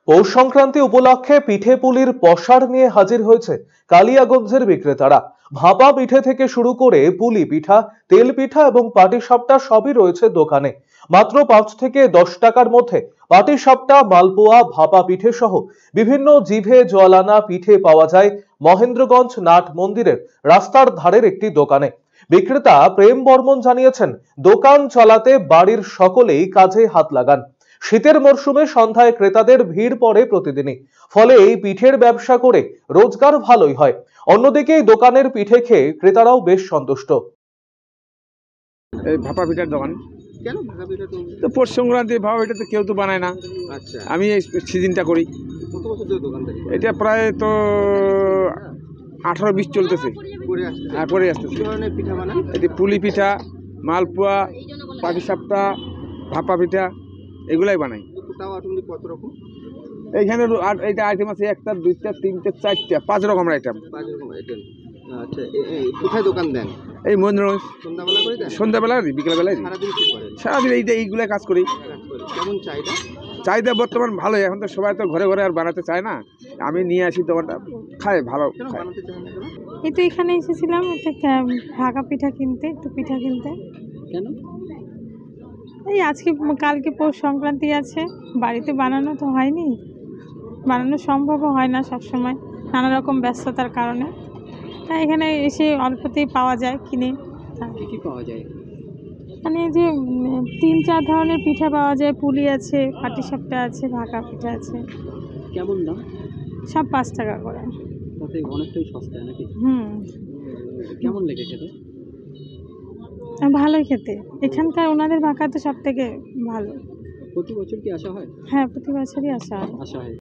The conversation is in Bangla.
পৌষ সংক্রান্তি উপলক্ষে পিঠে পুলির পসার নিয়ে হাজির হয়েছে কালিয়াগঞ্জের বিক্রেতারা। ভাপা পিঠে থেকে শুরু করে পুলি পিঠা, তেল পিঠা এবং পাটিসাপটা সবই রয়েছে দোকানে। মাত্র 5 থেকে 10 টাকার মধ্যে পাটিসাপটা, মালপোয়া, ভাপা পিঠে সহ বিভিন্ন জিভে জল আনা পিঠে পাওয়া যায় মহেন্দ্রগঞ্জ নাট মন্দিরের রাস্তার ধারের একটি দোকানে। বিক্রেতা প্রেম বর্মন জানিয়েছেন, দোকান চালাতে বাড়ির সকলেই কাজে হাত লাগান। শীতের মরশুমে সন্ধ্যায় ক্রেতাদের ভিড় পড়ে প্রতিদিনই, ফলে এই পিঠের ব্যবসা করে রোজগার ভালোই হয়। অন্যদিকে এই দোকানের পিঠে খেয়ে ক্রেতারাও বেশ সন্তুষ্ট। এই ভাপা পিঠার দোকান। কেন ভাপা পিঠা? তো পৌষ সংক্রান্তি ভাপা পিঠা তো কেউ তো বানায় না। আচ্ছা, আমি এই সিজনটা করি। কত বছর ধরে দোকানটা? এটা প্রায় তো 18-20 চলতেছে। করে আসছে। হ্যাঁ, করে আসতেছে। কি ধরনের পিঠা বানান? এটি পুলি পিঠা, মালপোয়া, পাটিসাপটা, ভাপা পিঠা এগুলাই বানাই। তাও আপনি কত রকম? এইখানে এইটা আইটেম আছে 1টা, 2টা, 3টে, 4টে, 5 রকমের আইটেম। 5 রকম আইটেম। আচ্ছা, কোথায় দোকান দেন? এই মহেন্দ্রগঞ্জ। সন্ধ্যাবেলা করে দেন? সন্ধ্যাবেলা, বিকেলবেলায়। সারাদিন কি করেন? সারাদিন এইগুলো কাজ করি। কেমন চাহিদা? চাহিদা বর্তমান ভালোই। এখন তো সবাই তো ঘরে ঘরে আর বানাতে চায় না। আমি নিয়ে আসি, দোকানটা খায় ভালো। কেন বানাতে চান না কেন? এই তো এখানে এসেছিলাম ভাগা পিঠা কিনতে, একটু পিঠা কিনতে। কেন? এই আজকে কালকে পৌষ সংক্রান্তি আছে, বাড়িতে বানানো তো হয়নি, বানানো সম্ভবও হয় না সবসময়, নানা রকম ব্যস্ততার কারণে। তাই এখানে এসে অল্পতেই পাওয়া যায় কিনে। কি কি পাওয়া যায়? মানে যে 3-4 ধরনের পিঠা পাওয়া যায়, পুলি আছে, পাটিসাপটা আছে, ভাগা পিঠা আছে। কেমন দাম? সব 5 টাকা করে। তাতে অনেকটাই সস্তা নাকি? কেমন লেগে খেতে? ভালোই খেতে, এখানকার ওনাদের ভাগা তো সব থেকে ভালো। প্রতি বছর কি আসা হয়? হ্যাঁ, প্রতি বছরই আসা হয়।